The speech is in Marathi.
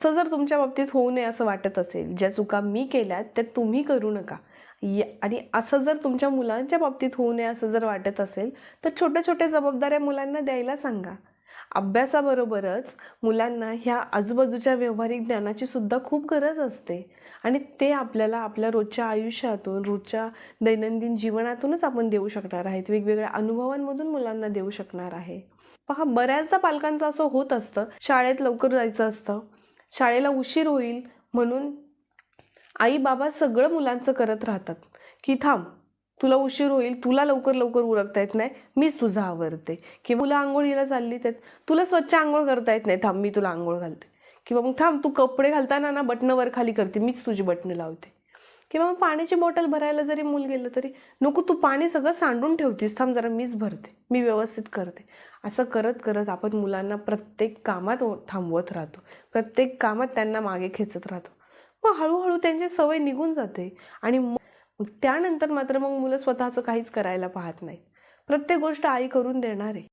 असं जर तुमच्या बाबतीत होऊ नये असं वाटत असेल, ज्या चुका मी केल्यात त्या तुम्ही करू नका, आणि असं जर तुमच्या मुलांच्या बाबतीत होऊ नये असं जर वाटत असेल, तर छोट्या छोट्या जबाबदाऱ्या मुलांना द्यायला सांगा. अभ्यासाबरोबरच मुलांना ह्या आजूबाजूच्या व्यावहारिक ज्ञानाची सुद्धा खूप गरज असते, आणि ते आपल्याला आपल्या रोजच्या आयुष्यातून, रोजच्या दैनंदिन जीवनातूनच आपण देऊ शकणार आहेत. वेगवेगळ्या अनुभवांमधून मुलांना देऊ शकणार आहे. पहा, बऱ्याचदा पालकांचं असं होत असतं, शाळेत लवकर जायचं असतं, शाळेला उशीर होईल म्हणून आई बाबा सगळं मुलांचं करत राहतात, की थांब, तुला उशीर होईल, तुला लवकर लवकर उरकता येत नाही, मीच तुझं आवरते. किंवा तुला आंघोळीला चालली तर तुला स्वच्छ आंघोळ करता येत नाही, थांब मी तुला आंघोळ घालते. किंवा मग थांब, तू कपडे घालताना ना बटणं वर खाली करते, मीच तुझी बटणं लावते. किंवा मग पाण्याची बॉटल भरायला जरी मूल गेलं तरी, नको तू पाणी सगळं सांडून ठेवतीस, थांब जरा मीच भरते, मी व्यवस्थित करते. असं करत करत आपण मुलांना प्रत्येक कामात थांबवत राहतो, प्रत्येक कामात त्यांना मागे खेचत राहतो. मग हळूहळू त्यांची सवय निघून जाते, आणि त्यानंतर मात्र मग मुलं स्वतःचं काहीच करायला पाहत नाही. प्रत्येक गोष्ट आई करून देणार आहे.